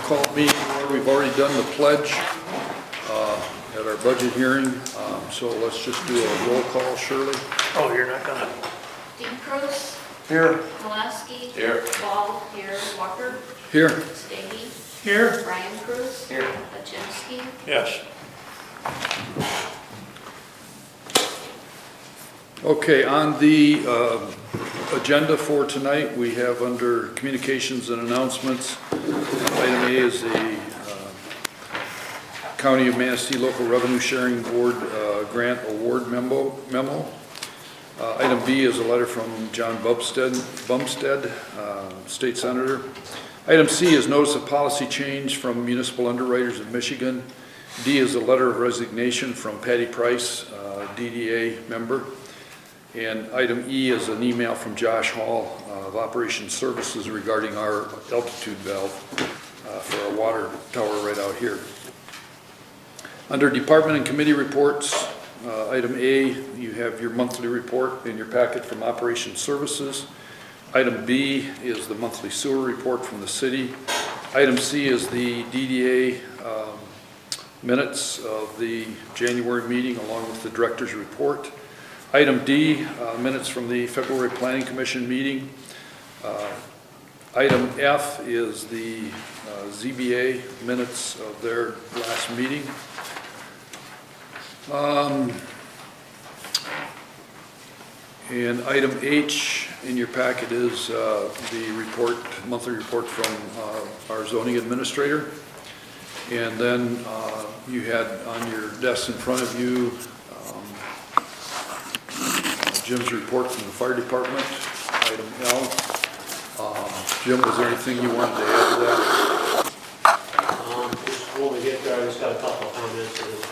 call meeting where we've already done the pledge at our budget hearing. So let's just do a roll call, Shirley. Oh, you're not gonna? Dean Cruz. Here. Mulaski. Here. Wall. Here. Walker. Here. Stady. Here. Brian Cruz. Here. Lachinsky. Yes. Okay, on the agenda for tonight, we have under communications and announcements, item A is the County of Manistee Local Revenue Sharing Board Grant Award memo. Item B is a letter from John Bumstead, State Senator. Item C is notice of policy change from Municipal Underwriters of Michigan. D is a letter of resignation from Patty Price, DDA member. And item E is an email from Josh Hall of Operations Services regarding our altitude valve for our water tower right out here. Under department and committee reports, item A, you have your monthly report in your packet from Operations Services. Item B is the monthly sewer report from the city. Item C is the DDA minutes of the January meeting along with the director's report. Item D, minutes from the February Planning Commission meeting. Item F is the ZBA minutes of their last meeting. And item H in your packet is the report, monthly report from our zoning administrator. And then you had on your desk in front of you Jim's report from the fire department, item L. Jim, was there anything you wanted to add to that? Just when we get there, I just got a couple of comments that is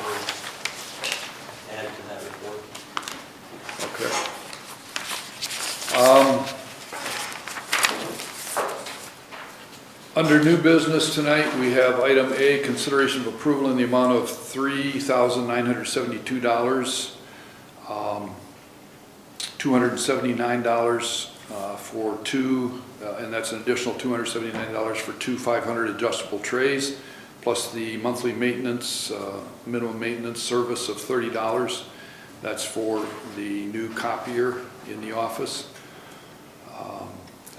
add to that report. Okay. Under new business tonight, we have item A, consideration of approval in the amount of $3,972. $279 for two, and that's an additional $279 for two 500 adjustable trays, plus the monthly maintenance, minimum maintenance service of $30. That's for the new copier in the office.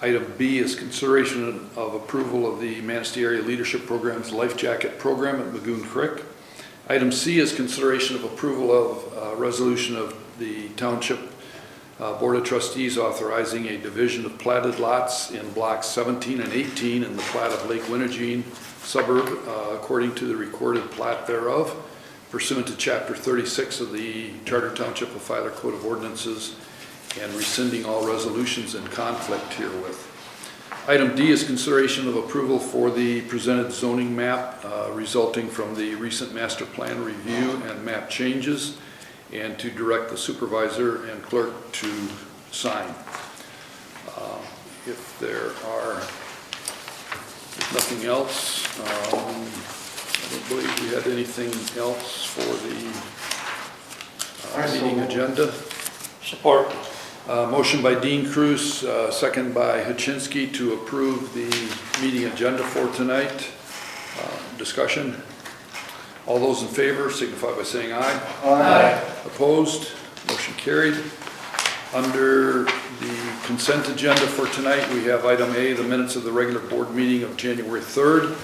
Item B is consideration of approval of the Manistee Area Leadership Program's Life Jacket Program at Magoon Creek. Item C is consideration of approval of resolution of the Township Board of Trustees authorizing a division of platted lots in blocks 17 and 18 in the plat of Lake Winnegene suburb according to the recorded plat thereof pursuant to Chapter 36 of the Charter Township of Filer Code of Ordinances and rescinding all resolutions in conflict herewith. Item D is consideration of approval for the presented zoning map resulting from the recent master plan review and map changes, and to direct the supervisor and clerk to sign. If there are nothing else, I don't believe we had anything else for the meeting agenda. Support. Motion by Dean Cruz, second by Hachinsky to approve the meeting agenda for tonight. Discussion. All those in favor signify by saying aye. Aye. Opposed? Motion carried. Under the consent agenda for tonight, we have item A, the minutes of the regular board meeting of January 3rd.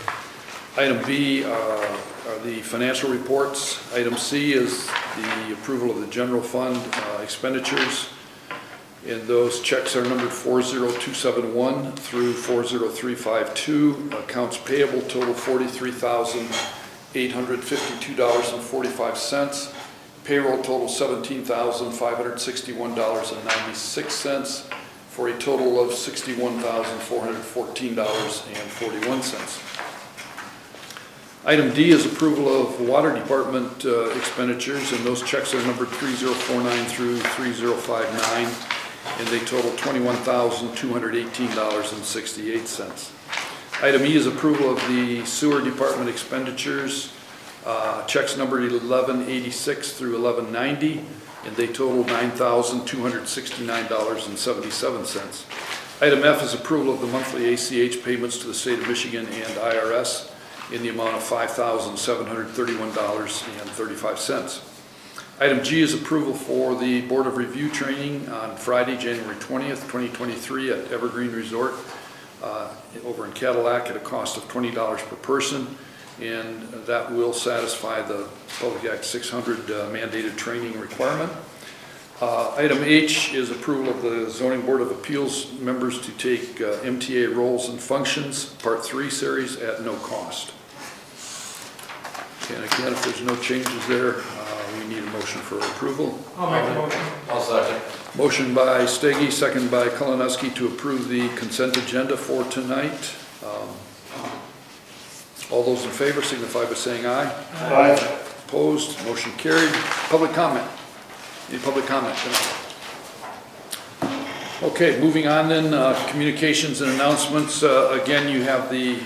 Item B are the financial reports. Item C is the approval of the general fund expenditures. And those checks are numbered 40271 through 40352. Accounts payable total $43,852.45. Payroll total $17,561.96 for a total of $61,414.41. Item D is approval of water department expenditures, and those checks are numbered 3049 through 3059, and they total $21,218.68. Item E is approval of the sewer department expenditures, checks numbered 1186 through 1190, and they total $9,269.77. Item F is approval of the monthly ACH payments to the state of Michigan and IRS. in the amount of $5,731.35. Item G is approval for the Board of Review training on Friday, January 20th, 2023 at Evergreen Resort over in Cadillac at a cost of $20 per person, and that will satisfy the Public Act 600 mandated training requirement. Item H is approval of the Zoning Board of Appeals members to take MTA roles and functions, Part 3 series at no cost. And again, if there's no changes there, we need a motion for approval. I'll make the motion. I'll second. Motion by Steggy, second by Kolonowski to approve the consent agenda for tonight. All those in favor signify by saying aye. Aye. Opposed, motion carried. Public comment. Any public comment tonight? Okay, moving on then, communications and announcements. Again, you have the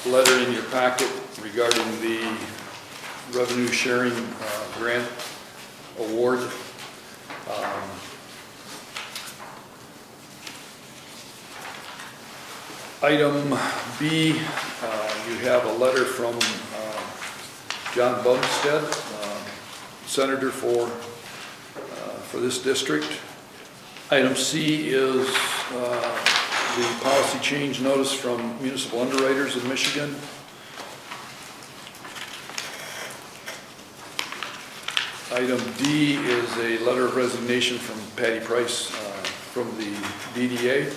letter in your packet regarding the revenue sharing grant award. Item B, you have a letter from John Bumstead, Senator for this district. Item C is the policy change notice from municipal underwriters in Michigan. Item D is a letter of resignation from Patty Price from the DDA.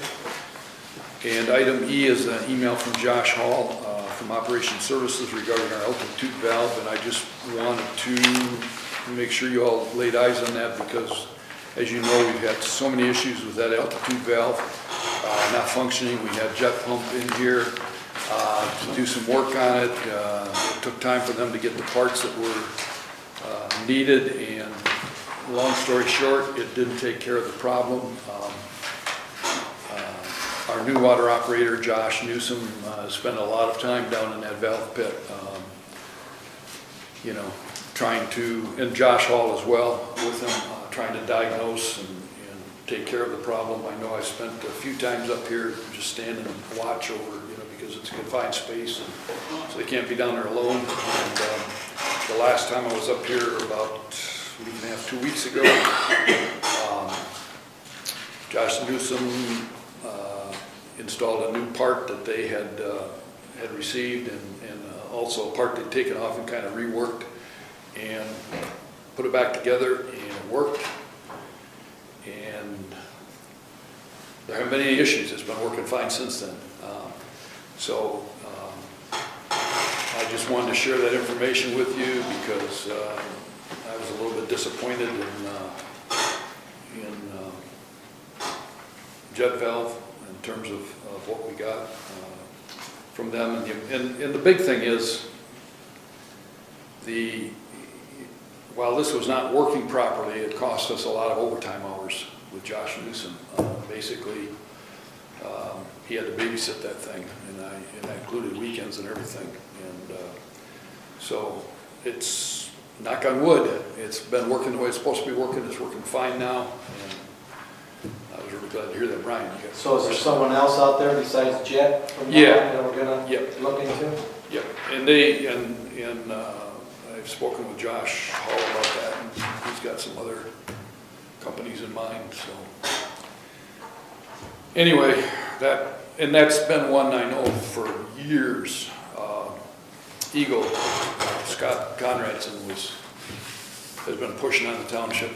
And item E is an email from Josh Hall from Operations Services regarding our altitude valve, and I just wanted to make sure you all laid eyes on that because, as you know, we've had so many issues with that altitude valve not functioning. We had jet pump in here to do some work on it. It took time for them to get the parts that were needed, and long story short, it didn't take care of the problem. Our new water operator, Josh Newsom, spent a lot of time down in that valve pit, you know, trying to, and Josh Hall as well with him, trying to diagnose and take care of the problem. I know I spent a few times up here just standing and watch over, you know, because it's a confined space, and so they can't be down there alone. And the last time I was up here about a week and a half, 2 weeks ago, Josh Newsom installed a new part that they had received, and also a part they'd taken off and kind of reworked and put it back together, and it worked. And there haven't been any issues. It's been working fine since then. So I just wanted to share that information with you because I was a little bit disappointed in jet valve in terms of what we got from them. And the big thing is, while this was not working properly, it cost us a lot of overtime hours with Josh Newsom. Basically, he had to babysit that thing, and that included weekends and everything. And so it's, knock on wood, it's been working the way it's supposed to be working. It's working fine now. And I was really glad to hear that, Brian. You got So is there someone else out there besides Jet from Yeah. that we're gonna Yep. look into? Yep, and I've spoken with Josh Hall about that, and he's got some other companies in mind, so. Anyway, that's been one I know for years. Eagle, Scott Conradson has been pushing on the township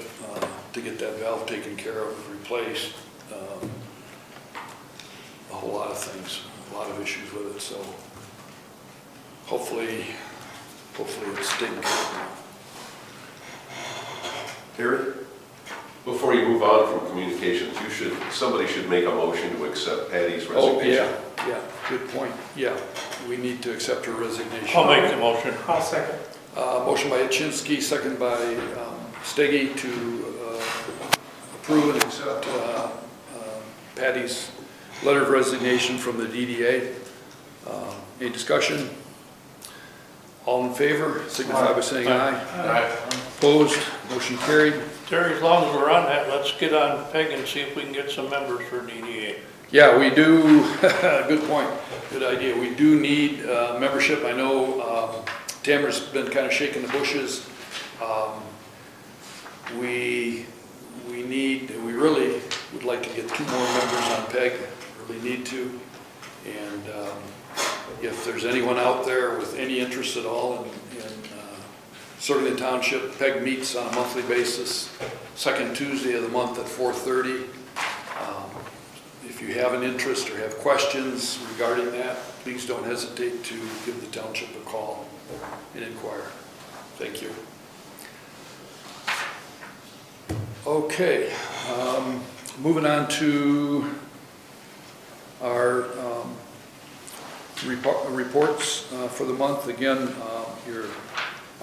to get that valve taken care of, replaced, a whole lot of things, a lot of issues with it, so hopefully it's taken care of now. Harry, before you move on from communications, somebody should make a motion to accept Patty's resignation. Oh, yeah, good point. Yeah, we need to accept her resignation. I'll make the motion. I'll second. Motion by Chinsky, second by Steggy to approve and accept Patty's letter of resignation from the DDA. Any discussion? All in favor, signify by saying aye. Aye. Opposed, motion carried. Terry, as long as we're on that, let's get on Peg and see if we can get some members for DDA. Yeah, we do, good point, good idea. We do need membership. I know Tamara's been kind of shaking the bushes. We really would like to get 2 more members on PEG, really need to. And if there's anyone out there with any interest at all in serving the township, PEG meets on a monthly basis, second Tuesday of the month at 4:30. If you have an interest or have questions regarding that, please don't hesitate to give the township a call and inquire. Thank you. Okay, moving on to our reports for the month. Again, your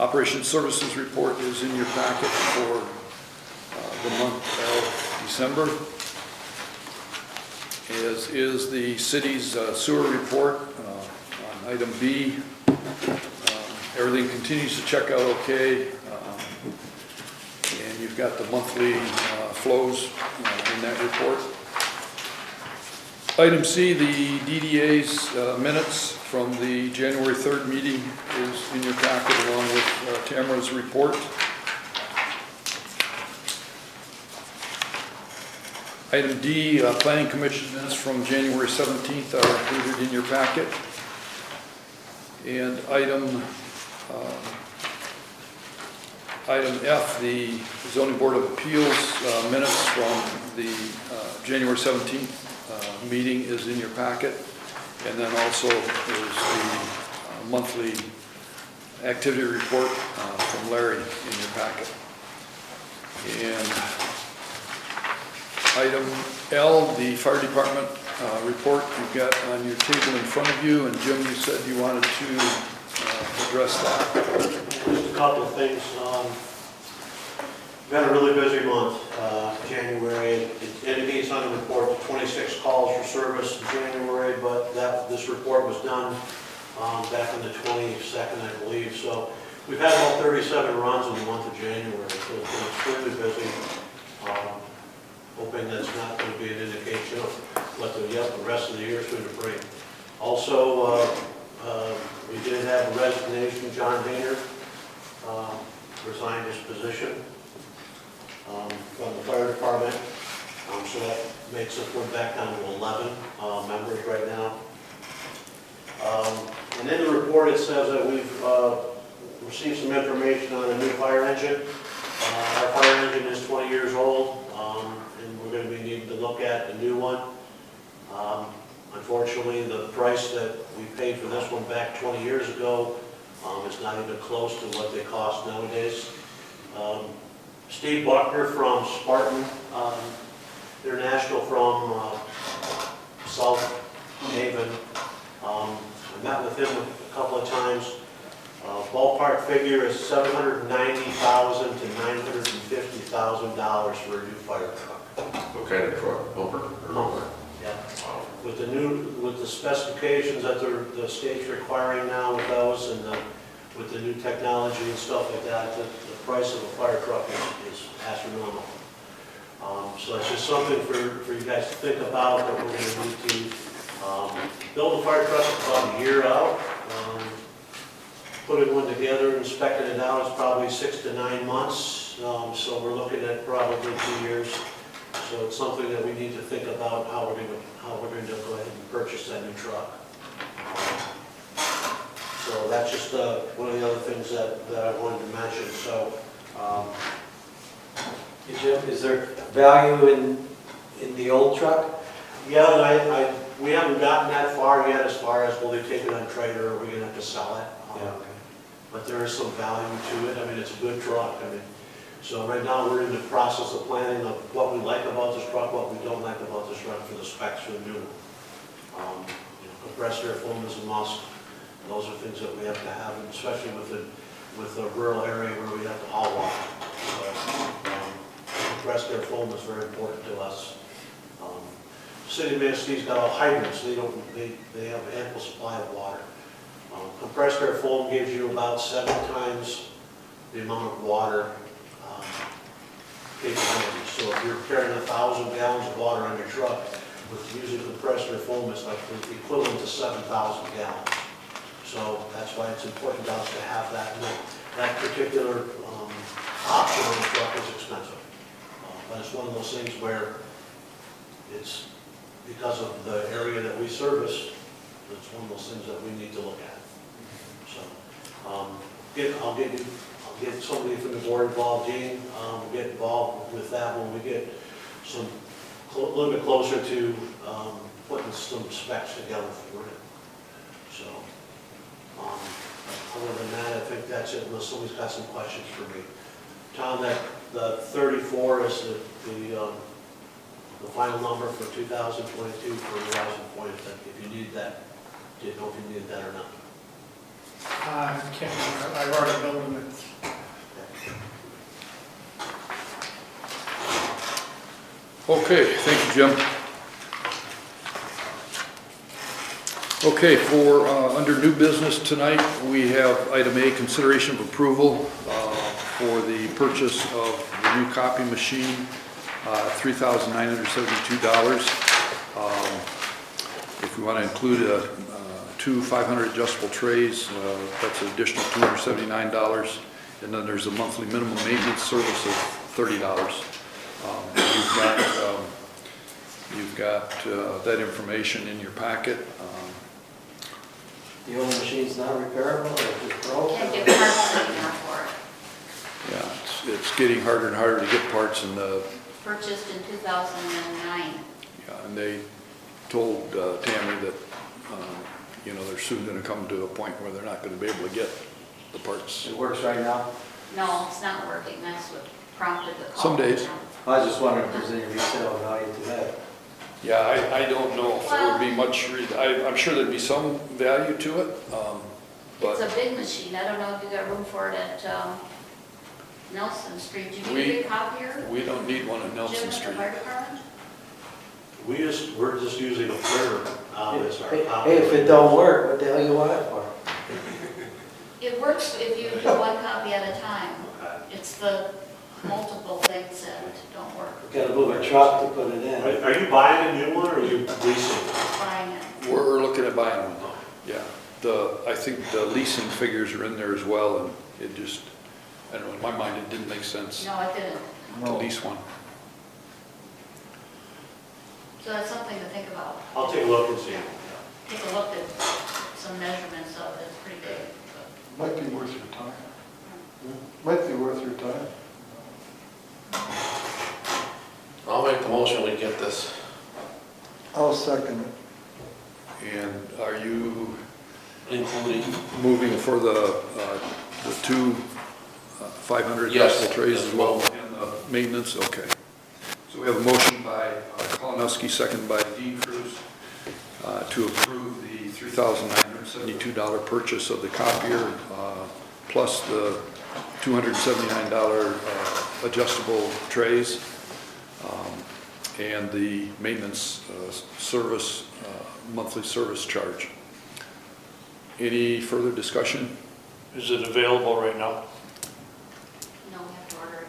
Operation Services report is in your packet for the month of December, as is the city's sewer report on item B. Everything continues to check out okay, and you've got the monthly flows in that report. Item C, the DDA's minutes from the January 3rd meeting is in your packet along with Tamara's report. Item D, Planning Commission minutes from January 17th are included in your packet. And item F, the Zoning Board of Appeals minutes from the January 17th meeting is in your packet. And then also is the monthly activity report from Larry in your packet. And item L, the fire department report you've got on your table in front of you. And Jim, you said you wanted to address that. Just a couple of things. We've had a really busy month, January. It indicates on the report 26 calls for service in January, but this report was done back on the 22nd, I believe. So we've had about 37 runs in the month of January, so it's been extremely busy. Hoping that's not going to be an indication of what the rest of the year is going to bring. Also, we did have a resignation. John Hayner resigned his position from the fire department. So that makes us, we're back down to 11 members right now. And in the report it says that we've received some information on a new fire engine. Our fire engine is 20 years old, and we're going to be needing to look at a new one. Unfortunately, the price that we paid for this one back 20 years ago is not even close to what they cost nowadays. Steve Buckner from Spartan International from South Haven. I met with him a couple of times. Ballpark figure is $790,000 to $950,000 for a new fire truck. What kind of truck? Bumper? Bumper, yeah. With the specifications that the state's requiring now with those, and with the new technology and stuff like that, the price of a fire truck is astronomical. So it's just something for you guys to think about, that we're going to need to build a fire truck about a year out. Putting one together, inspecting it out is probably 6 to 9 months. So we're looking at probably 2 years. So it's something that we need to think about how we're going to go ahead and purchase that new truck. So that's just one of the other things that I wanted to mention. So, Jim, is there value in the old truck? yeah, we haven't gotten that far yet, as far as will they take it on trailer, or are we going to have to sell it? Yeah, okay. But there is some value to it. I mean, it's a good truck. I mean, so right now we're in the process of planning of what we like about this truck, what we don't like about this truck for the specs for the new one. Compressed air foam is a must. Those are things that we have to have, especially with the rural area where we have to haul water. So, compressed air foam is very important to us. City of Mansfield got all hydrants. They have ample supply of water. Compressed air foam gives you about 7 times the amount of water capability. So if you're carrying 1,000 gallons of water on your truck, with using compressor foam, it's like the equivalent to 7,000 gallons. So that's why it's important to us to have that, and that particular option on the truck is expensive. But it's one of those things where it's, because of the area that we service, it's one of those things that we need to look at. So, I'll get somebody from the board involved, Gene, we'll get involved with that when we get a little bit closer to putting some specs together for it. So, other than that, I think that's it, unless somebody's got some questions for me. Tom, that the 34 is the final number for 2022 for the housing point, if you need that, didn't know if you needed that or not. I can't remember, I've already billed them. Okay, thank you, Jim. Okay, for, under new business tonight, we have item A, consideration of approval for the purchase of the new copy machine, $3,972. If we want to include two 500 adjustable trays, that's an additional $279. And then there's a monthly minimum maintenance service of $30. You've got that information in your packet. The old machine's not repairable or just broke? Can't get parts anymore for it. Yeah, it's getting harder and harder to get parts, and Purchased in 2009. yeah, and they told Tammy that you know, they're soon going to come to a point where they're not going to be able to get the parts. It works right now? No, it's not working. That's what prompted the call. Some days. I was just wondering if there's any resale value to that. Yeah, I don't know if there would be much. I'm sure there'd be some value to it, It's a but big machine. I don't know if you got room for it at Nelson Street. Do you We- need a copier? we don't need one at Nelson Jim at the Street. fire department? We're just using a printer as our copy. Hey, if it don't work, what the hell you want it for? It works if you do one copy at a time. Okay. It's the multiple things that don't work. Gotta move a truck to put it in. Are you buying a new one, or are you leasing? Buying it. We're looking at buying one. Yeah, I think the leasing figures are in there as well, and it just, I don't know, in my mind, it didn't make sense No, I didn't. to lease one. So that's something to think about. I'll take a look and see. Take a look at some measurements of it. It's pretty big. Might be worth your time. Might be worth your time. I'll make the motion, we get this. I'll second it. And are you Including? moving for the two 500 Yes, decibel trays as well? yes. And the maintenance, okay. So we have a motion by Kalinowski, second by Dean Cruz, to approve the $3,972 purchase of the copier, plus the $279 adjustable trays, and the maintenance service, monthly service charge. Any further discussion? Is it available right now? No, we have to order it.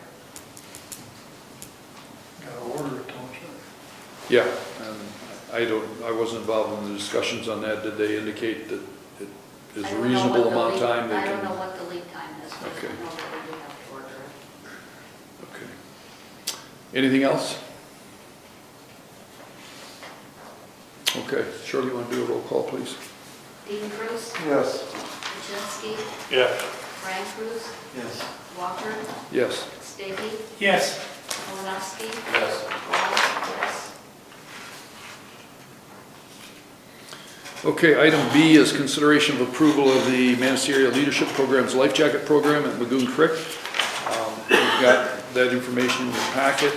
Gotta order it, don't you? Yeah, and I wasn't involved in the discussions on that. Did they indicate that it is I a don't know reasonable what the amount of lead- time they I don't know can? what the lead time is, but I Okay. know that we do have to order it. Okay. Anything else? Okay, Shirley, you want to do a roll call, please? Dean Cruz, Yes. Kuczynski, Yeah. Brian Cruz, Yes. Walker, Yes. Stady, Yes. Kalinowski. Yes. Wall, yes. Okay, item B is consideration of approval of the Manistee Area Leadership Program's Life Jacket Program at Lagoon Creek. You've got that information in your packet,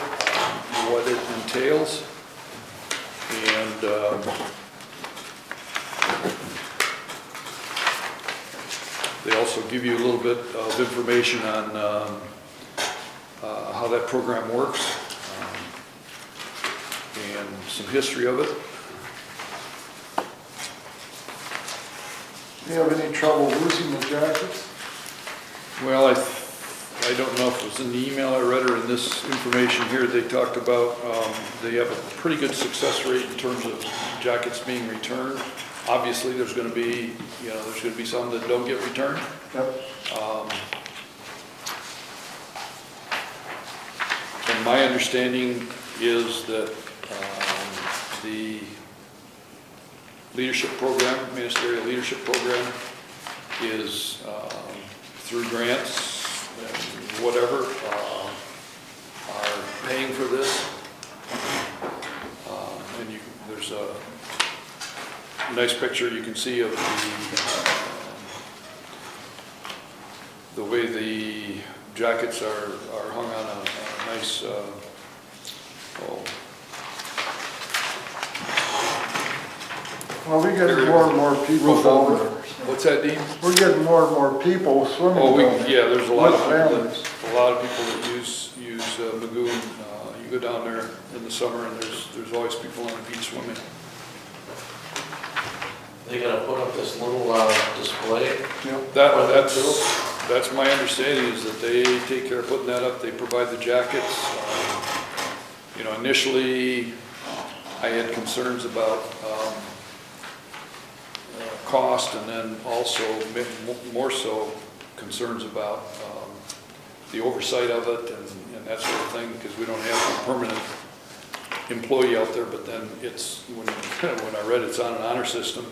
what it entails. And they also give you a little bit of information on how that program works, and some history of it. Do you have any trouble losing the jackets? Well, I don't know if it was in the email I read or in this information here, they talked about, they have a pretty good success rate in terms of jackets being returned. Obviously, there's gonna be, there's gonna be some that don't get returned. Yep. And my understanding is that the leadership program, ministerial leadership program, is through grants and whatever, are paying for this. And there's a nice picture you can see of the way the jackets are hung on a nice, Well, we get more and more people roof down over. there. What's that, Dean? We're getting more and more people swimming Oh, down there. yeah, there's a lot of With people families. that use Magoon. You go down there in the summer and there's always people on the beach swimming. They gonna put up this little display? Yep. That's my understanding, is that they take care of putting that up. They provide the jackets. Initially, I had concerns about cost, and then also more so concerns about the oversight of it and that sort of thing, because we don't have a permanent employee out there. But then it's, when I read it's on an honor system,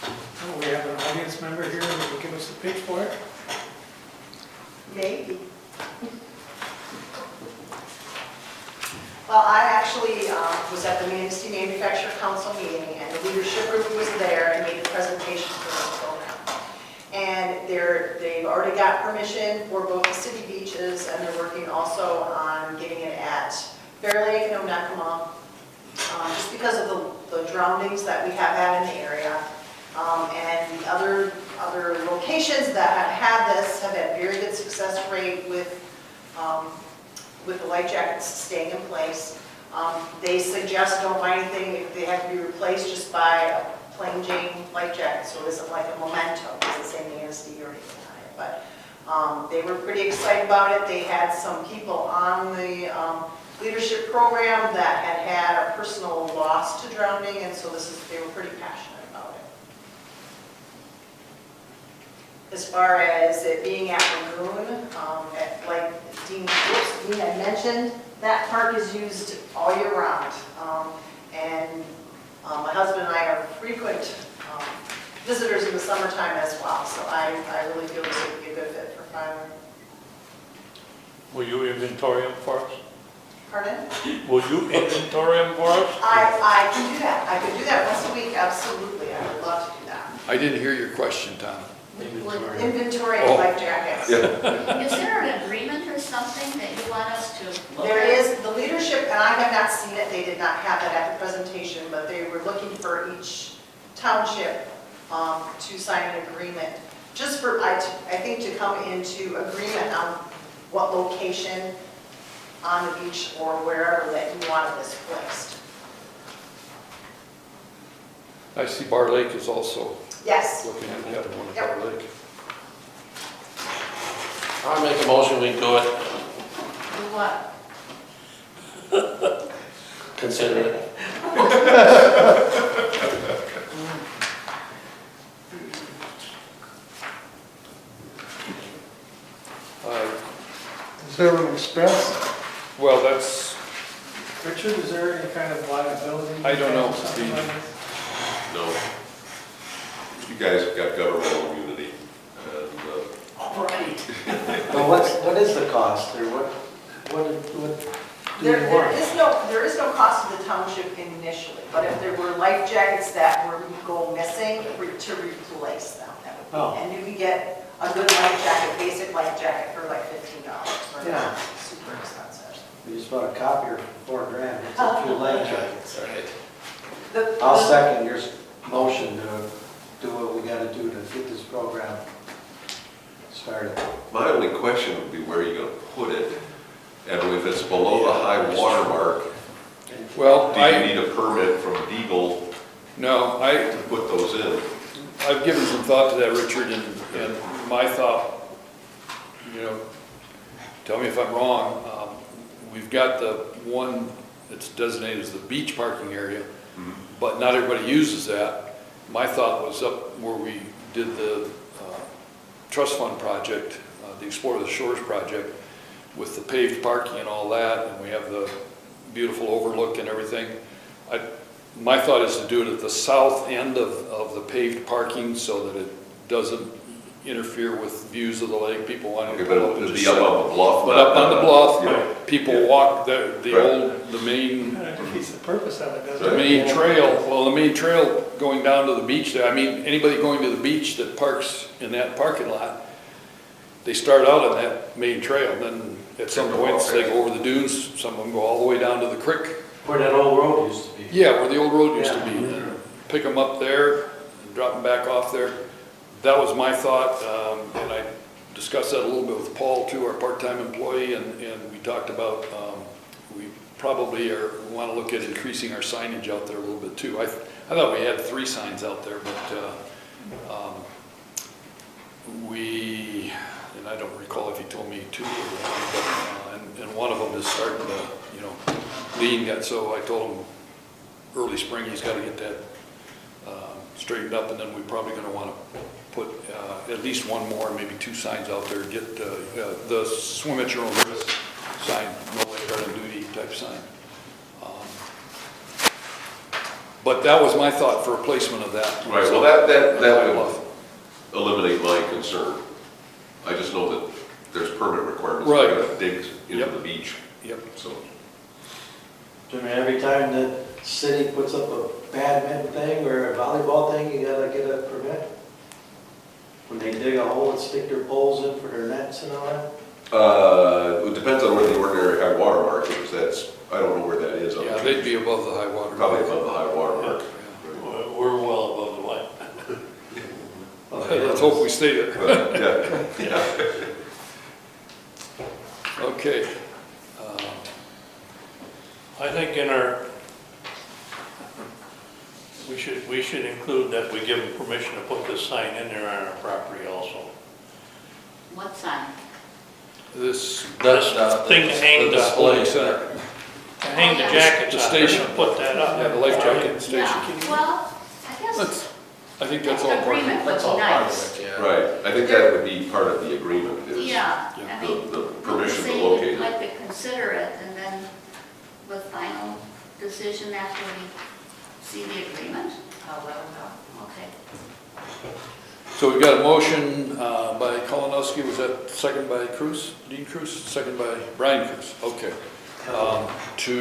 Oh, we have an audience member here that will give us a pitch for it. Maybe. Well, I actually was at the Manistee Manufacturer Council meeting, and the leadership group was there and made a presentation for this program. And they've already got permission for both the city beaches, and they're working also on getting it at Bear Lake and Onekama, just because of the drownings that we have had in the area. And the other locations that have had this have had very good success rate with the life jackets staying in place. They suggest don't buy anything if they have to be replaced, just buy a plain Jane life jacket, so it isn't like a memento, it doesn't say Manistee or anything on it. But they were pretty excited about it. They had some people on the leadership program that had a personal loss to drowning, and so they were pretty passionate about it. As far as it being at Magoon, like Dean had mentioned, that park is used all year round. And my husband and I are frequent visitors in the summertime as well, so I really feel this would be a good fit for Fire. Will you inventory them for us? Pardon? Will you inventory them for us? I can do that. I could do that once a week, absolutely. I would love to do that. I didn't hear your question, Tom. Inventory of Oh. life jackets. Is there an agreement or something that you want us to look There at? is, the leadership, and I have not seen it, they did not have that at the presentation, but they were looking for each township to sign an agreement, just for, I think, to come into agreement on what location on the beach or wherever that you wanted this placed. I see Bar Lake is also Yes. looking at that one at Yep. Bar Lake. I'll make a motion, we do it, Do what? consider it. Is there an expense? Well, that's, Richard, is there any kind of liability? I don't know, Something Steve. like this? No. You guys have got governmental immunity, and All right. Well, what is the cost, or what do you There want? is no cost to the township initially, but if there were life jackets that were to go missing, to replace them, that would be. Oh. And you could get a good life jacket, basic life jacket for like $15, or Yeah. not super expensive. We just bought a copier for $4,000, it's a few life jackets. The- I'll second your motion to do what we gotta do to get this program started. my only question would be where you're gonna put it, and if it's below the high water mark, well, do you need a permit from Deagle No, to put those in. I've given some thought to that, Richard, and my thought, you know, tell me if I'm wrong, we've got the one that's designated as the beach parking area, but not everybody uses that. My thought was up where we did the trust fund project, the Explore the Shores project, with the paved parking and all that, and we have the beautiful overlook and everything. My thought is to do it at the south end of the paved parking so that it doesn't interfere with views of the lake. People wanting to Okay, but pull up and it'd just be up sit. on the bluff. But up on the bluff, Yeah. people walk the Right. the main, That defeats the purpose of it, doesn't the it? main trail. Well, the main trail going down to the beach there, I mean, anybody going to the beach that parks in that parking lot, they start out on that main trail, then at some points they go over the dunes, some of them go all the way down to the creek. Where that old road used to be. Yeah, where the old road used to be, Yeah. and pick them up there, and drop them back off there. That was my thought, and I discussed that a little bit with Paul too, our part-time employee, and we talked about, we probably want to look at increasing our signage out there a little bit too. I thought we had 3 signs out there, but and I don't recall if he told me 2 or 1, but, and one of them is starting to, you know, lean, so I told him early spring, he's got to get that straightened up, and then we're probably going to want to put at least 1 more, maybe 2 signs out there, get the swim at your own risk sign, no lifeguard on duty type sign. But that was my thought for replacement of that. Right, So, well, that I would love. eliminate my concern. I just know that there's permit requirements. Right. They're gonna dig into Yep. the beach, Yep. so. Jimmy, every time the city puts up a badminton thing or a volleyball thing, you gotta get a permit? When they dig a hole and stick their poles in for their nets and all that? It depends on where the ordinary high water mark is. I don't know where that is. Yeah, they'd be above the high water. Probably above the high water mark. We're well above the line. Let's hope we stay there. But, yeah. Okay. I think we should include that we give them permission to put this sign in there on our property also. What sign? This This thing hanged up, display center. hang the jackets The on, they're station. gonna put that up. Yeah, the life jacket station. Yeah, well, I guess I think that's all part of agreement it. would be nice. Right, I think that would be part of the agreement is Yeah, Yeah. I mean, the we could permission to say locate we'd it. like to consider it, and then with final decision after we see the agreement. I'll let them know. Okay. So we've got a motion by Kolonowski, was that second by Cruz, Dean Cruz, second by Brian Cruz, okay. To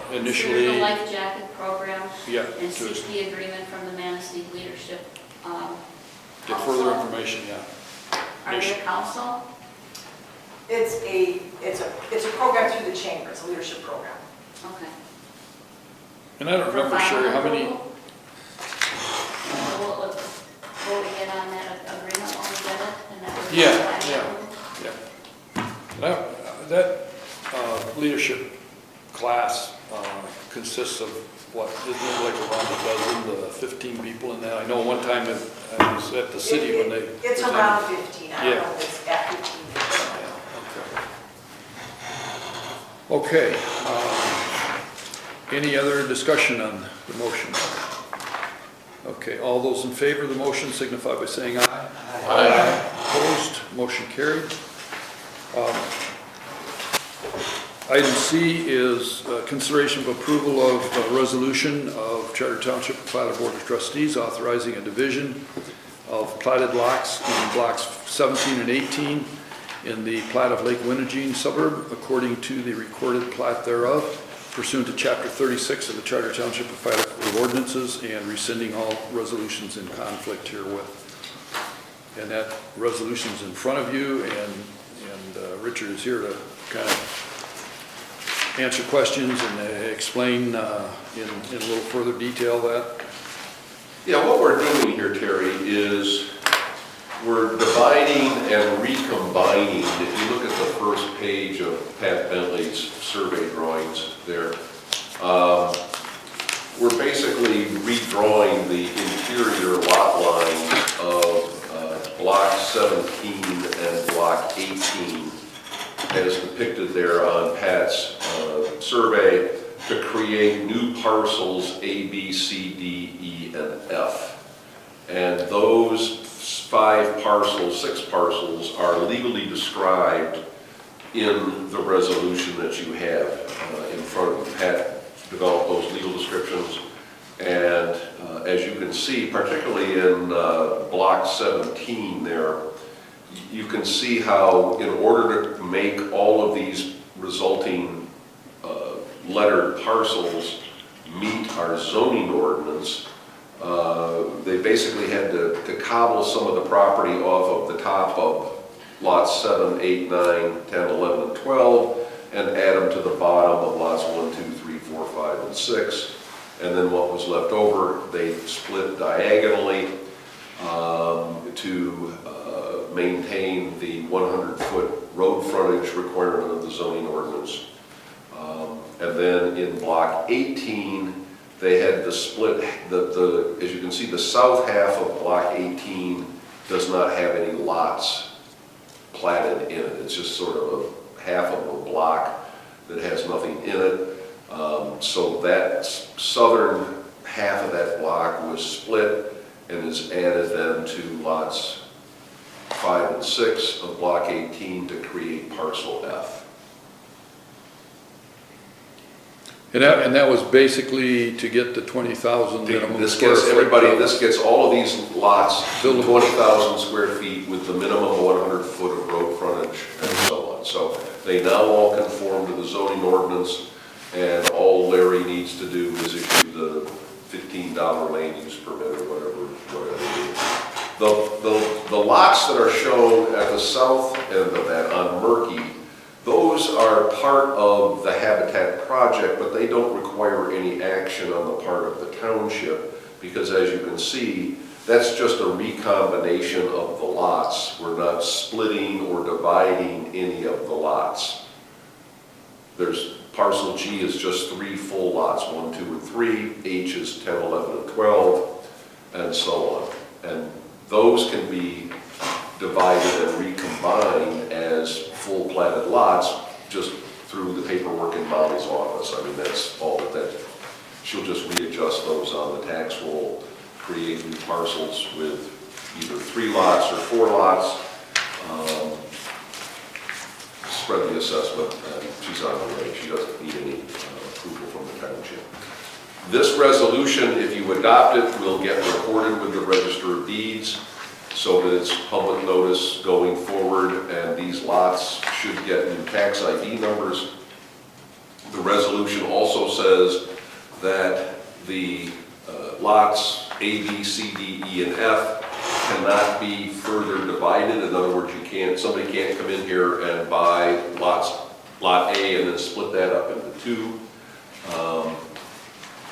Consider initially, the life jacket program yeah, and to seek the agreement from the Manistee Leadership get further Council. information, yeah. Are they a council? It's a program through the chamber, it's a leadership program. Okay. And I don't For remember, final Sherry, how many, approval? Will we get on that agreement when we get it? And that would be Yeah, final yeah. approval? that leadership class consists of what, isn't it like around 12 to 15 people in that? I know one time I was at the city when they. It's presented. around 15, I don't Yeah. know if it's at 15. Okay. Any other discussion on the motion? Okay, all those in favor of the motion signify by saying aye. Aye. Opposed, motion carried. Item C is consideration of approval of a resolution of Charter Township Platted Board of Trustees authorizing a division of platted lots in blocks 17 and 18 in the plat of Lake Winnegene suburb according to the recorded plat thereof pursuant to Chapter 36 of the Charter Township of Platted Code of Ordinances and rescinding all resolutions in conflict herewith. And that resolution's in front of you, and Richard is here to kind of answer questions and explain in a little further detail that. Yeah, what we're doing here, Terry, is we're dividing and recombining. If you look at the first page of Pat Bentley's survey drawings there, we're block 18, as depicted there on Pat's survey, to create new parcels A, B, C, D, E, and F. And those 6 parcels are legally described in the resolution that you have in front of you. Pat developed those legal descriptions, and as you can see, particularly in block 17 there, you can see how in order to make all of these resulting lettered parcels meet our zoning ordinance, they basically had to cobble some of the property off of the top of lots 7, 8, 9, 10, 11, and 12, and add them to the bottom of lots 1, 2, 3, 4, 5, and 6. And then what was left over, they split diagonally to maintain the 100-foot road frontage requirement of the zoning ordinance. And then in block 18, they had to split, as you can see, the south half of block 18 does not have any lots platted in it. It's just sort of a half of a block that has nothing in it. So that southern half of that block was split and is added then to lots 5 and 6 of block 18 to create parcel F. And that was basically to get the 20,000 minimum This square gets foot. everybody, this gets all of these lots to Buildable. 20,000 square feet with the minimum 100 foot of road frontage and so on. So they now all conform to the zoning ordinance, and all Larry needs to do is issue the $15 land use permit or whatever it is. The lots that are shown at the south end of that on Murky, those are part of the Habitat project, but they don't require any action on the part of the township, because as you can see, that's just a recombination of the lots. We're not splitting or dividing any of the lots. There's parcel G is just 3 full lots, 1, 2, and 3. H is 10, 11, and 12, and so on. And those can be divided and recombined as full platted lots just through the paperwork in Molly's office. I mean, that's all that she'll just readjust those on the tax roll, create new parcels with either 3 lots or 4 lots, spread the assessment, and she's on her way. She doesn't need any approval from the township. This resolution, if you adopt it, will get recorded with the Register of Deeds, so that it's public notice going forward, and these lots should get new tax ID numbers. The resolution also says that the lots A, B, C, D, E, and F cannot be further divided. In other words, somebody can't come in here and buy lot A and then split that up into 2.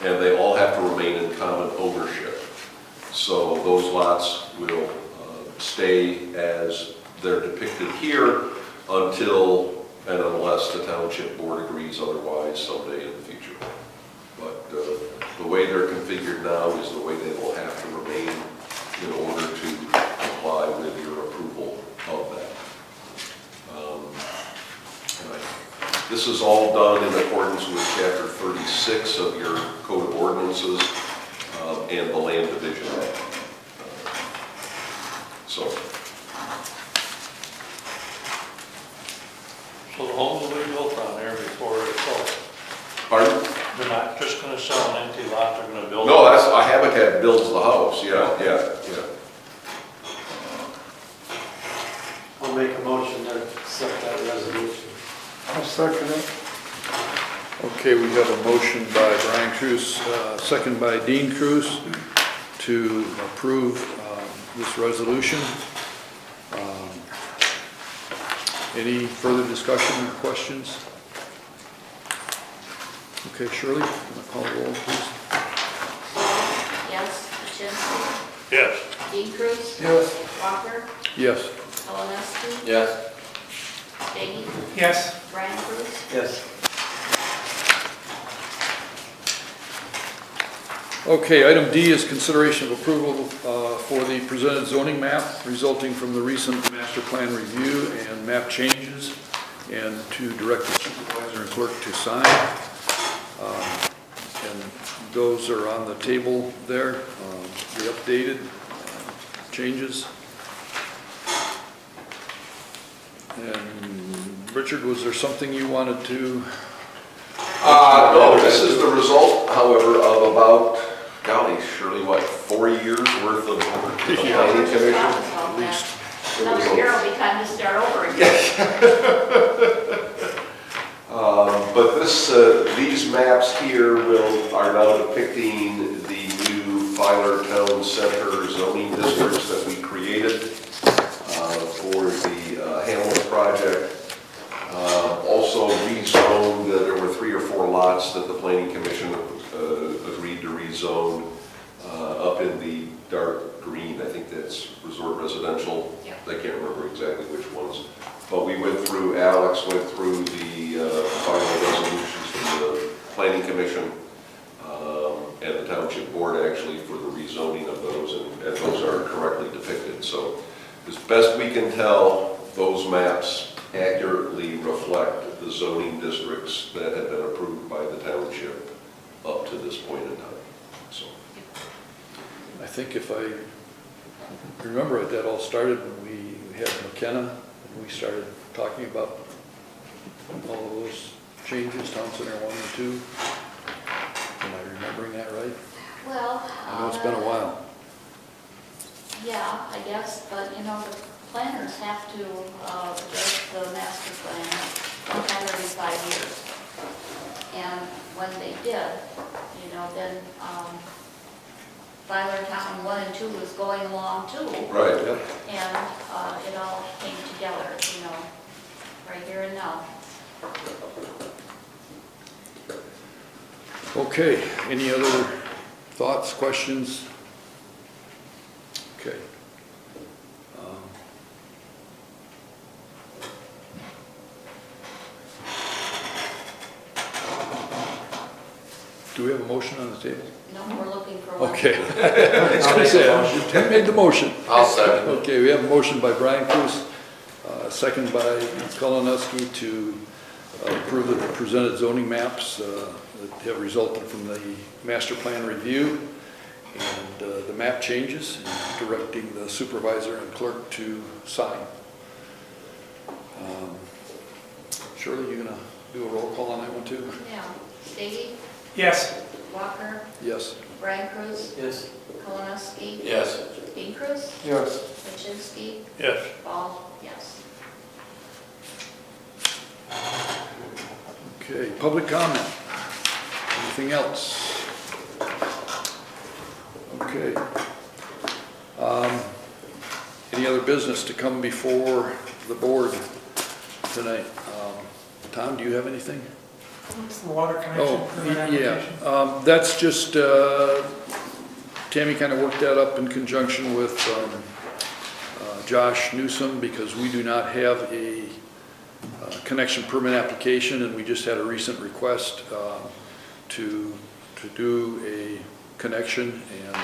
And they all have to remain in common ownership. So those lots will stay as they're depicted here until and unless the township board agrees otherwise someday in the future. But the way they're configured now is the way they will have to remain in order to comply with your approval of that. This is all done in accordance with Chapter 36 of your Code of Ordinances and the Land Division Act. So the homes will be built on there before it's sold. pardon? They're not just gonna sell an empty lot, they're gonna build. No, that's, a Habitat builds the house, yeah. I'll make a motion to accept that resolution. I'll second it. Okay, we have a motion by Brian Cruz, second by Dean Cruz, to approve this resolution. Any further discussion or questions? Okay, Shirley, want to call the roll, please? Yes, Kaczynski, Yes. Dean Cruz, Yes. Walker, Yes. Malinowski, Yes. Stady, Yes. Brian Cruz. Yes. Okay, item D is consideration of approval for the presented zoning map resulting from the recent master plan review and map changes, and to direct the supervisor and clerk to sign. And those are on the table there, the updated changes. And Richard, was there something you wanted to? No, this is the result, however, of about, golly, surely what, 4 years worth of planning commission? At least. Another year will be time to start over again. But these maps here are now depicting the new Filer Town Center zoning districts that we created for the Hamlet project. Also rezoned, there were 3 or 4 lots that the planning commission agreed to rezone up in the dark green. I think that's resort residential. Yeah. I can't remember exactly which ones. But we went through, Alex went through the final resolutions from the planning commission and the township board actually for the rezoning of those, and those are correctly depicted. So as best we can tell, those maps accurately reflect the zoning districts that have been approved by the township up to this point in time. So, I think if I remember it, that all started when we had McKenna, and we started talking about all of those changes, Town Center 1 and 2. Am I remembering that right? Well. I know it's been a while. Yeah, I guess, but you know, the planners have to adjust the master plan sometime every 5 years. And when they did, you know, then Filer Town 1 and 2 was going along too. right. Yep. And it all came together, you know, right here and now. Okay, any other thoughts, questions? Okay. Do we have a motion on the table? No, we're looking for one. Okay. I was going to say, Tim made the motion. I'll second. Okay, we have a motion by Brian Cruz, second by Kolonowski to approve the presented zoning maps that have resulted from the master plan review and the map changes, and directing the supervisor and clerk to sign. Shirley, you gonna do a roll call on that one too? Yeah. Stady, Yes. Walker, Yes. Brian Cruz, Yes. Kolonowski. Yes. Dean Cruz, Yes. Kaczynski, Yes. Paul, yes. Okay, public comment. Anything else? Okay. Any other business to come before the board tonight? Tom, do you have anything? What's the water connection for that Yeah, application? that's just, Tammy kind of worked that up in conjunction with Josh Newsom, because we do not have a connection permit application, and we just had a recent request to do a connection, and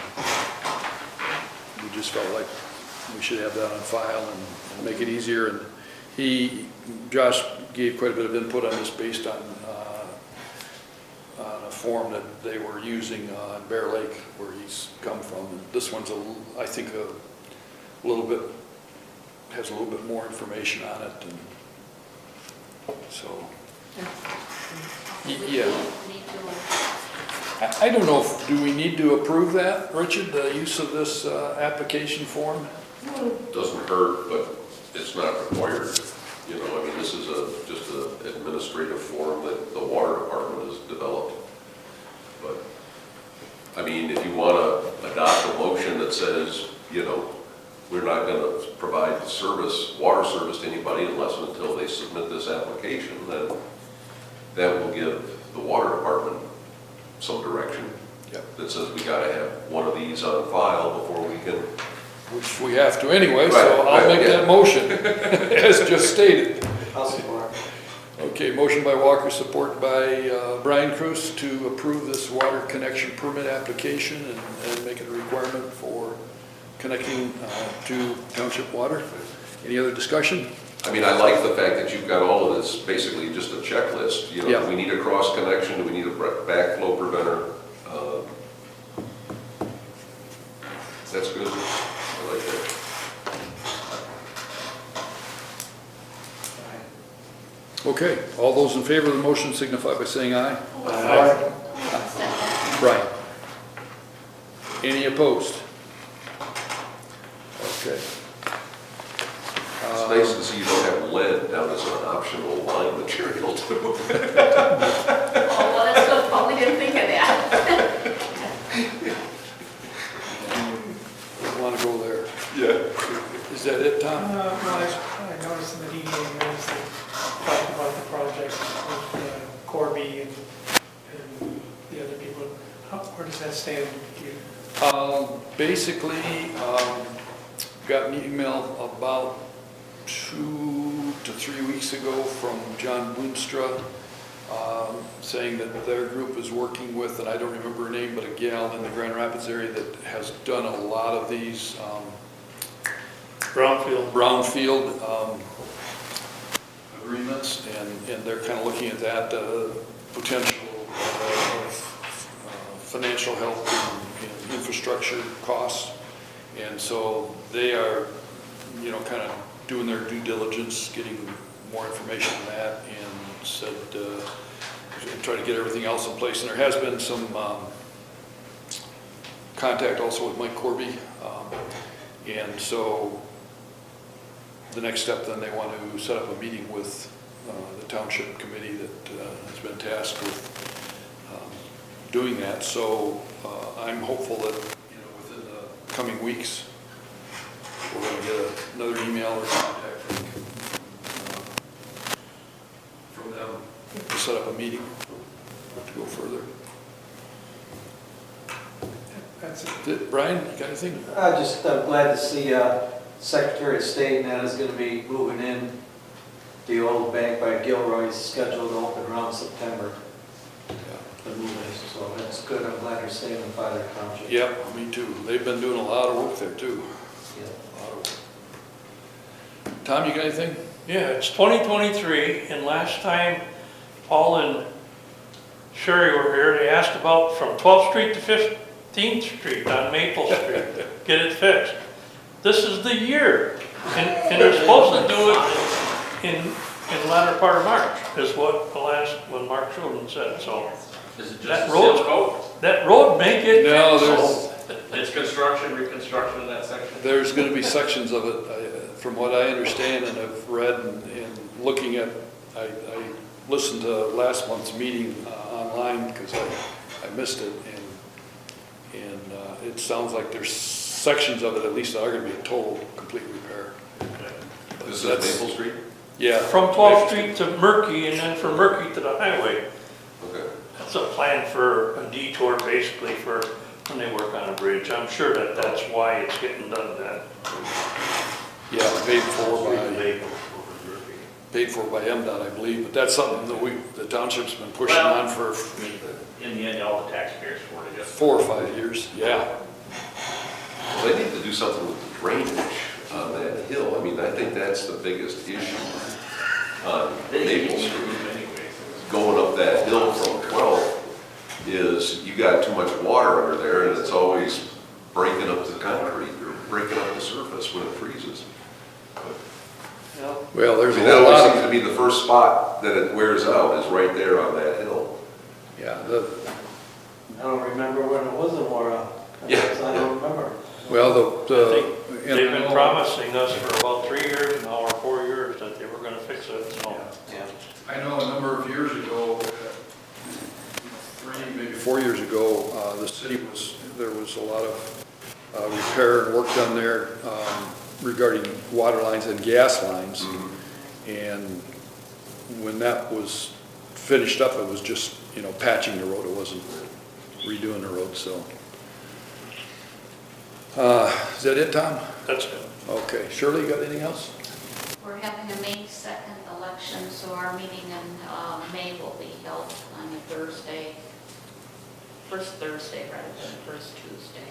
we just felt like we should have that on file and make it easier. And Josh gave quite a bit of input on this based on a form that they were using on Bear Lake, where he's come from. And this one's, I think, a little bit, has a little bit more information on it, and so. We Yeah. need to, I don't know, do we need to approve that, Richard, the use of this application form? Doesn't hurt, but it's not required. You know, I mean, this is just an administrative form that the water department has developed. But, I mean, if you want to adopt a motion that says, you know, we're not going to provide service, water service to anybody unless and until they submit this application, then that will give the water department some direction. Yep. That says we got to have one of these on file before we can. Which we have to anyway, so Right, I'll right, make yeah. that motion, as just stated. I'll support. Okay, motion by Walker, support by Brian Cruz to approve this water connection permit application and make it a requirement for connecting to township water. Any other discussion? I mean, I like the fact that you've got all of this, basically just a checklist. You know, Yeah. do we need a cross connection? Do we need a backflow preventer? That's good. I like that. Okay, all those in favor of the motion signify by saying aye. Aye. Second. Brian. Any opposed? Okay. It's nice to see you don't have lead down as an optional line material too. Oh, well, that's good, but we didn't think of that. Want to go there? Yeah. Is that it, Tom? Well, I noticed in the DDA minutes they talked about the project with Corby and the other people. Where does that stand with you? Basically, got an email about 2 to 3 weeks ago from John Bloomstra, saying that their group is working with, and I don't remember her name, but a gal in the Grand Rapids area that has done a lot of these brownfield agreements, and they're kind of looking at that potential of financial help and infrastructure costs. And so they are, you know, kind of doing their due diligence, getting more information on that, and said, try to get everything else in place. And there has been some contact also with Mike Corby. And so the next step then, they want to set up a meeting with the Township committee that has been tasked with doing that. So I'm hopeful that, you know, within the coming weeks, we're going to get another email or contact from them to set up a meeting to go further. That's it. Brian, you got anything? I'm glad to see Secretary of State and that is going to be moving in the old bank by Gilroy's scheduled to open around September. The moving, so that's good. I'm glad they're staying in Father Township. Yep, me too. They've been doing a lot of work there too. Yeah. A lot of work. Tom, you got anything? Yeah, it's 2023, and last time Paul and Sherry were here, they asked about from 12th Street to 15th Street on Maple Street, get it fixed. This is the year, and they're supposed to do it in the latter part of March, is what when Mark Schulman said, so. Is it just That a road- seal coat? That road may get No, fixed. It's construction, reconstruction in that section? There's going to be sections of it, from what I understand and have read and looking at, I listened to last month's meeting online because I missed it, and it sounds like there's sections of it, at least, that are going to be a total, complete repair. This That's- is Maple Street? Yeah. From 12th Street to Murky, and then from Murky to the highway. Okay. That's a plan for a detour, basically, for when they work on a bridge. I'm sure that that's why it's getting done then. Yeah, paid for by MDOT, I believe, but that's something that the township's been pushing Well- on for In the end, all the taxpayers for it, I guess. 4 or 5 years, yeah. Well, they need to do something with the drainage on that hill. I mean, I think that's the biggest issue on Maple Street. Going up that hill from 12th is you got too much water under there, and it's always breaking up the concrete or breaking up the surface when it freezes. Well, I there's mean, a that lot always of, seems to be the first spot that it wears out is right there on that hill. yeah, I don't remember when it was in Laura. Yeah. I don't remember. well, I think they've been promising us for about 3 years now, or 4 years, that they were gonna fix it, so. Yeah. I know a number of years ago, 3, maybe 4 years ago, the city there was a lot of repair and work done there regarding water lines and gas lines. And when that was finished up, it was just, patching the road. It wasn't redoing the road, so. Is that it, Tom? That's it. Okay. Shirley, you got anything else? We're having a May 2nd election, so our our meeting in May will be held on a Thursday, first Thursday rather than first Tuesday.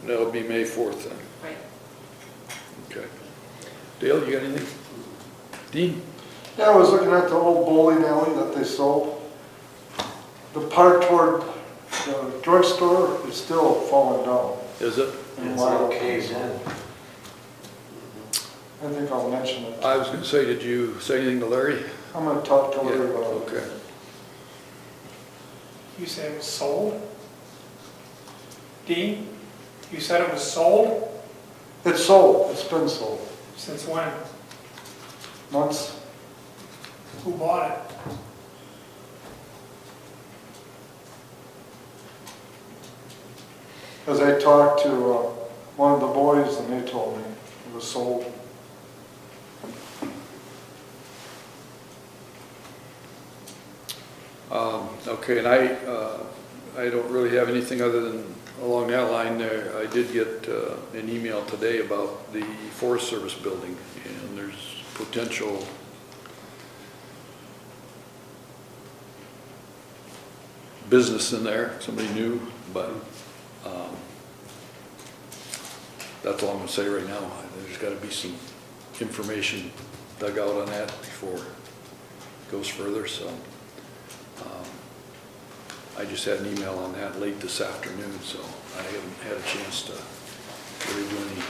That'll be May 4th then. Right. Okay. Dale, you got anything? Dean? Yeah, I was looking at the old bowling alley that they sold. The part toward the drugstore is still falling down. Is it? It's all caved in. I think I'll mention it. I was gonna say, did you say anything to Larry? I'm gonna talk to Yeah, her about it. okay. You said it was sold? Dean, you said it was sold? It's sold, it's been sold, Since when? months. Who bought it? As I talked to one of the boys and they told me it was sold. Okay, and I don't really have anything other than along that line there. I did get an email today about the Forest Service building, and there's potential business in there, somebody new, but that's all I'm gonna say right now. There's gotta be some information dug out on that before it goes further, so. I just had an email on that late this afternoon, so I haven't had a chance to really do any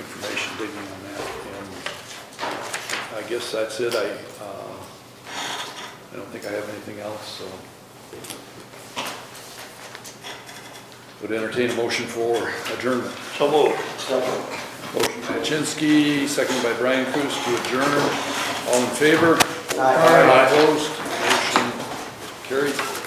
information digging on that. And I guess that's it. I don't think I have anything else, so. Would entertain a motion for adjournment. So moved. Motion by Chinsky, seconded by Brian Cruz to adjourn. All in favor? Aye. Opposed? Motion carried.